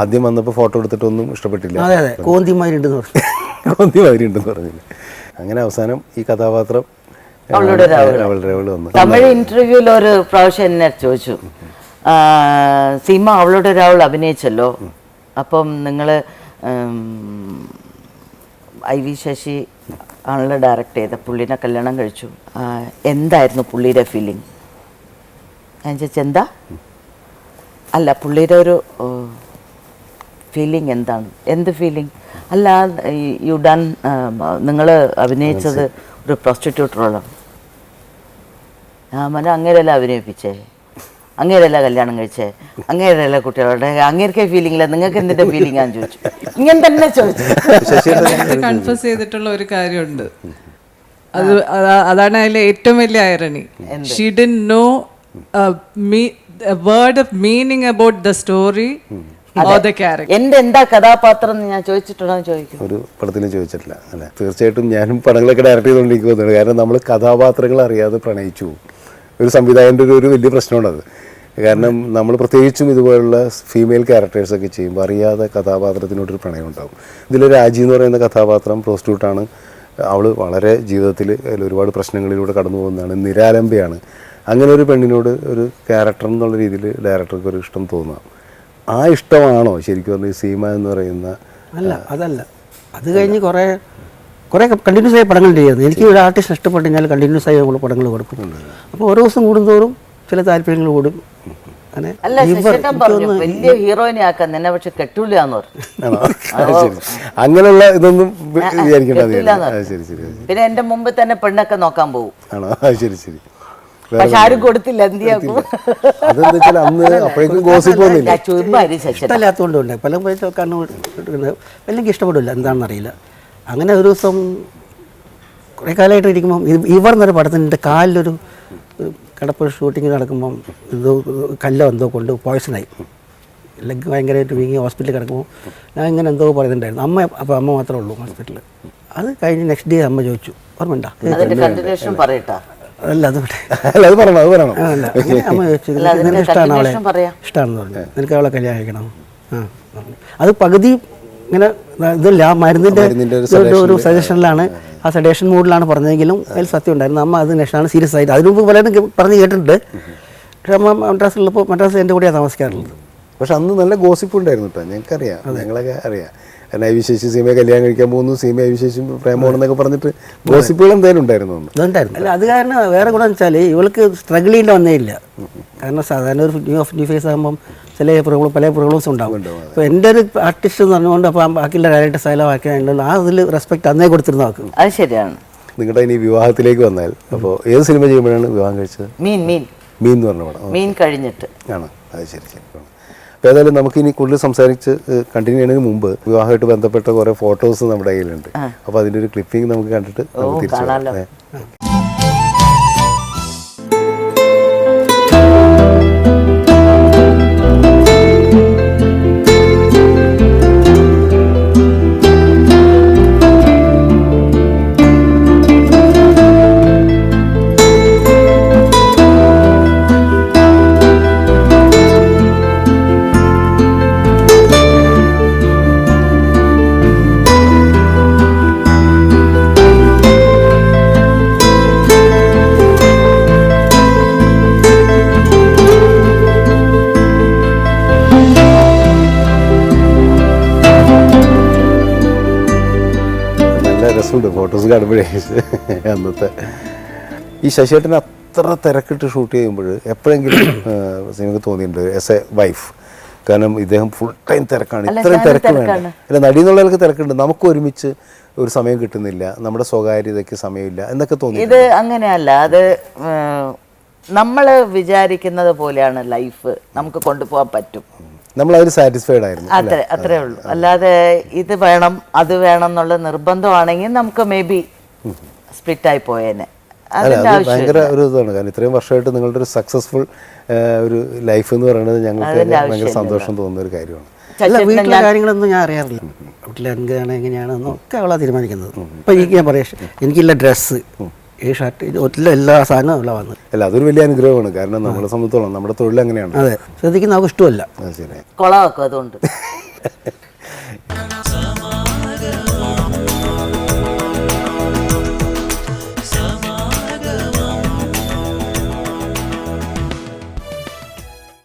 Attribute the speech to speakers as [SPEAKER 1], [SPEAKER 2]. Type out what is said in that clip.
[SPEAKER 1] ആദ്യം വന്നപ്പോൾ ഫോട്ടോ എടുത്തിട്ടൊന്നും ഇഷ്ടപ്പെട്ടില്ല.
[SPEAKER 2] അതെ അതെ, കോന്തിമാരി ഉണ്ടെന്ന് പറഞ്ഞു.
[SPEAKER 1] കോന്തിമാരി ഉണ്ടെന്ന് പറഞ്ഞില്ല. അങ്ങനെ അവസാനം ഈ കഥാപാത്രം
[SPEAKER 3] അവളുടെ
[SPEAKER 1] രാവൾ വന്നു.
[SPEAKER 3] തമിഴ് ഇന്റർവ്യൂവിൽ ഒരു പ്രാവശ്യം എന്നെ ചോദിച്ചു, സീമ അവളുടെ രാവൾ അഭിനയിച്ചല്ലോ, അപ്പം നിങ്ങൾ IV ശശി ആണല്ലോ ഡയറക്റ്റ് ചെയ്ത, പുള്ളിനെ കല്യാണം കഴിച്ചു, എന്തായിരുന്നു പുള്ളിയുടെ ഫീലിംഗ്? ഞാൻ ചോദിച്ചു എന്താ, അല്ല പുള്ളിയുടെ ഒരു ഫീലിംഗ് എന്താണ്, എന്ത് ഫീലിംഗ്? അല്ല യു ഡൺ, നിങ്ങൾ അഭിനയിച്ചത് ഒരു പ്രോസ്റ്റിറ്റ്യൂട്ട് റോളാണ്. ഞാൻ പറഞ്ഞു അങ്ങേരല്ല അഭിനയിപ്പിച്ചേ, അങ്ങേരല്ല കല്യാണം കഴിച്ചേ, അങ്ങേരല്ല കുട്ടികളുടെ, അങ്ങേർക്കേ ഫീലിംഗ് ഇല്ല, നിങ്ങൾക്ക് എന്തിന്റെ ഫീലിംഗ് ആണെന്ന് ചോദിച്ചു. ഇങ്ങനെ തന്നെ ചോദിച്ചു.
[SPEAKER 4] കൺഫ്യൂസ് ചെയ്തിട്ടുള്ള ഒരു കാര്യമുണ്ട്, അതാണ് അതിലെ ഏറ്റവും വലിയ irony. She didn't know word of meaning about the story or the character.
[SPEAKER 3] എന്റെ എന്താ കഥാപാത്രം എന്ന് ഞാൻ ചോദിച്ചിട്ടുണ്ടോ ചോദിക്കും.
[SPEAKER 1] ഒരു പടത്തിലും ചോദിച്ചിട്ടില്ല അല്ലേ? തീർച്ചയായിട്ടും ഞാനും പടങ്ങളൊക്കെ ഡയറക്റ്റ് ചെയ്തുകൊണ്ടിരിക്കുന്നത്, കാരണം നമ്മൾ കഥാപാത്രങ്ങൾ അറിയാതെ പ്രണയിച്ചു പോകും. ഒരു സംവിധായകൻ്റെ ഒരു വലിയ പ്രശ്നമുണ്ടത്. കാരണം നമ്മൾ പ്രത്യേകിച്ചും ഇതുപോലുള്ള ഫീമെയിൽ ക്യാരക്ടേഴ്സൊക്കെ ചെയ്യുമ്പോൾ അറിയാതെ കഥാപാത്രത്തിനോടൊരു പ്രണയം ഉണ്ടാകും. ഇതിൽ രാജി എന്ന് പറയുന്ന കഥാപാത്രം പ്രോസ്റ്റിറ്റ്യൂട്ടാണ്. അവൾ വളരെ ജീവിതത്തിൽ ഒരുപാട് പ്രശ്നങ്ങളിലൂടെ കടന്നു പോകുന്നതാണ്, നിരാലംബയാണ്. അങ്ങനെ ഒരു പെണ്ണിനോട് ഒരു ക്യാരക്ടർ എന്നുള്ള രീതിയിൽ ഡയറക്ടർക്ക് ഒരു ഇഷ്ടം തോന്നുക. ആ ഇഷ്ടമാണോ ശരിക്കും പറഞ്ഞാൽ സീമ എന്ന് പറയുന്ന?
[SPEAKER 2] അല്ല, അതല്ല. അത് കഴിഞ്ഞ് കുറേ കണ്ടിന്യൂസ് ആയി പടങ്ങൾ ചെയ്യുന്നത്. എനിക്ക് ഒരു ആർട്ടിസ്റ്റ് ഇഷ്ടപ്പെട്ട് കഴിഞ്ഞാൽ കണ്ടിന്യൂസ് ആയി നമ്മൾ പടങ്ങൾ കൊടുക്കും. അപ്പോൾ ഓരോ ദിവസം കൂടുന്തോറും ചില താല്പര്യങ്ങൾ കൂടും. അങ്ങനെ
[SPEAKER 3] അല്ല, ശശിയേട്ടൻ പറഞ്ഞു വലിയ ഹീറോയിനെ ആക്കാൻ നിന്നെ, പക്ഷെ കെട്ടൂലെന്ന് പറഞ്ഞു.
[SPEAKER 1] അങ്ങനെയുള്ള ഇതൊന്നും
[SPEAKER 3] പിന്നെ എന്റെ മുമ്പ് തന്നെ പെണ്ണൊക്കെ നോക്കാൻ പോകും.
[SPEAKER 1] ആണോ? ശരി ശരി.
[SPEAKER 3] പക്ഷെ ആരും കൊടുത്തില്ല, എന്തിയാക്കും.
[SPEAKER 2] ഇഷ്ടമില്ലാത്തതുകൊണ്ടുണ്ട് പല കണ്ണു അല്ലെങ്കിൽ ഇഷ്ടപ്പെടില്ല, എന്താണെന്നറിയില്ല. അങ്ങനെ ഒരു ദിവസം കുറേ കാലമായിട്ട് ഇരിക്കുമ്പം ഇവർ എന്നൊരു പടത്തിൻ്റെ കാലിലൊരു കിടപ്പ് ഷൂട്ടിങ് നടക്കുമ്പം എന്തോ കല്ലോ എന്തോ കൊണ്ട് പോയ്സണായി, ലെഗ് ഭയങ്കരമായിട്ട് വീങ്ങി ഹോസ്പിറ്റലിൽ കിടക്കുമ്പോൾ ഞാൻ ഇങ്ങനെ എന്തോ പറയുന്നുണ്ടായിരുന്നു. അപ്പോൾ അമ്മ മാത്രമേ ഉള്ളൂ ഹോസ്പിറ്റലിൽ. അത് കഴിഞ്ഞ് നെക്സ്റ്റ് ഡേ അമ്മ ചോദിച്ചു, ഓർമ്മയുണ്ടോ? അല്ല, അത് പറയണം. അല്ല, അമ്മ ചോദിച്ചു നിനക്ക് ഇഷ്ടമാണ് അവളെ, ഇഷ്ടമാണെന്ന് പറഞ്ഞു, നിനക്ക് അവളെ കല്യാണം കഴിക്കണം. അത് പകുതി ഇങ്ങനെ ഇതല്ല, മരുന്നിൻ്റെ ഒരു സജഷനിലാണ്, ആ സഡേഷൻ മൂഡിലാണ് പറഞ്ഞതെങ്കിലും അതിൽ സത്യം ഉണ്ടായിരുന്നു. അമ്മ അത് നെക്സ്റ്റാണ് സീരിയസ് ആയിട്ട്. അതിനു മുമ്പ് പലരും പറഞ്ഞ് കേട്ടിട്ടുണ്ട്. പക്ഷെ അമ്മ മദ്രാസിലുള്ളപ്പോൾ മദ്രാസ് എൻ്റെ കൂടെയാണ് താമസിക്കാറുള്ളത്.
[SPEAKER 1] പക്ഷെ അന്ന് നല്ല ഗോസിപ്പ് ഉണ്ടായിരുന്നു കേട്ടോ, ഞങ്ങൾക്കറിയാം, ഞങ്ങളൊക്കെ അറിയാം. കാരണം IV ശശി സീമയെ കല്യാണം കഴിക്കാൻ പോകുന്നു, സീമ IV ശശി പ്രേമമാണെന്നൊക്കെ പറഞ്ഞിട്ട് ഗോസിപ്പുകൾ എന്തായാലും ഉണ്ടായിരുന്നു.
[SPEAKER 2] അതുണ്ടായിരുന്നു. അല്ല, അത് കാരണം വേറെ ഗുണം വെച്ചാൽ ഇവൾക്ക് സ്ട്രഗിൾ ചെയ്യേണ്ട വന്നേ ഇല്ല. കാരണം സാധാരണ ഒരു ന്യൂ ഫേസ് ആകുമ്പം പല പ്രോബ്ലംസ് ഉണ്ടാവും. അപ്പോൾ എൻ്റെ ഒരു ആർട്ടിസ്റ്റ് എന്ന് പറഞ്ഞുകൊണ്ട് അപ്പോൾ ബാക്കിയുള്ള ഡയറക്ടേഴ്സ് ആയാലും ആക്കിയാലും ആ അതിൽ റെസ്പെക്ട് അന്നേ കൊടുത്തിരുന്നു നോക്കും.
[SPEAKER 3] അത് ശരിയാണ്.
[SPEAKER 1] നിങ്ങളുടെ ഇനി വിവാഹത്തിലേക്ക് വന്നാൽ, അപ്പോൾ ഏത് സിനിമ ചെയ്യുമ്പോഴാണ് വിവാഹം കഴിച്ചത്?
[SPEAKER 3] മീൻ
[SPEAKER 1] എന്ന് പറഞ്ഞ പടം.
[SPEAKER 3] മീൻ കഴിഞ്ഞിട്ട്
[SPEAKER 1] ആണ്. അത് ശരി ശരി. അപ്പോൾ ഏതായാലും നമുക്കിനി കൂടുതൽ സംസാരിച്ച് കണ്ടിന്യൂ ചെയ്യുന്നതിന് മുമ്പ് വിവാഹമായിട്ട് ബന്ധപ്പെട്ട കുറേ ഫോട്ടോസ് നമ്മുടെ കയ്യിലുണ്ട്. അപ്പോൾ അതിൻ്റെ ഒരു ക്ലിപ്പിംഗ് നമുക്ക് കണ്ടിട്ട് നമുക്ക് തിരിച്ചു വരാം. ഫോട്ടോസ് കാണുമ്പോഴേ അന്നത്തെ ഈ ശശിയേട്ടന് അത്ര തിരക്കിട്ട് ഷൂട്ട് ചെയ്യുമ്പോൾ എപ്പോഴെങ്കിലും സിനിമക്ക് തോന്നിയിട്ടുണ്ട് ആസ് എ വൈഫ്? കാരണം ഇദ്ദേഹം ഫുൾ ടൈം തിരക്കാണ്, ഇത്രയും തിരക്ക് വേണ്ട. അല്ല, നടി എന്നുള്ളവർക്ക് തിരക്കുണ്ട്, നമുക്ക് ഒരുമിച്ച് ഒരു സമയം കിട്ടുന്നില്ല, നമ്മുടെ സ്വകാര്യതയ്ക്ക് സമയമില്ല എന്നൊക്കെ തോന്നി.
[SPEAKER 3] ഇത് അങ്ങനെയല്ല, അത് നമ്മൾ വിചാരിക്കുന്നത് പോലെയാണ് ലൈഫ്, നമുക്ക് കൊണ്ടുപോകാൻ പറ്റും.
[SPEAKER 1] നമ്മൾ അതിൽ സാറ്റിസ്ഫൈഡ് ആയിരുന്നു.
[SPEAKER 3] അത്രേ ഉള്ളൂ. അല്ലാതെ ഇത് വേണം അത് വേണം എന്നുള്ള നിർബന്ധമാണെങ്കിൽ നമുക്ക് മേ ബി സ്പ്ലിറ്റായി പോയേനെ.
[SPEAKER 1] ഭയങ്കര ഒരു ഇതാണ്. കാരണം ഇത്രയും വർഷമായിട്ട് നിങ്ങളുടെ ഒരു സക്സസ്ഫുൾ ഒരു ലൈഫ് എന്ന് പറയുന്നത് ഞങ്ങൾക്ക് ഭയങ്കര സന്തോഷം തോന്നുന്ന ഒരു കാര്യമാണ്.
[SPEAKER 2] വീട്ടിലെ കാര്യങ്ങളൊന്നും ഞാൻ അറിയാറില്ല. വീട്ടിൽ എന്താണ് എങ്ങനെയാണെന്നും ഒക്കെ അവളാണ് തീരുമാനിക്കുന്നത്. ഇപ്പം എനിക്ക് ഞാൻ പറയാം, എനിക്കില്ല ഡ്രസ്സ് ഈ ഷർട്ട് എല്ലാ സാധനവും ഉള്ള വന്നത്.
[SPEAKER 1] അല്ല അതൊരു വലിയ അനുഗ്രഹമാണ്. കാരണം നമ്മളെ സംബന്ധിച്ചോളം നമ്മുടെ തൊഴിൽ അങ്ങനെയാണ്.
[SPEAKER 2] അതെ, ശ്രദ്ധിക്കുന്ന നമുക്ക് ഇഷ്ടമല്ല.
[SPEAKER 1] അത് ശരി.
[SPEAKER 3] കൊളമാക്കും അതുകൊണ്ട്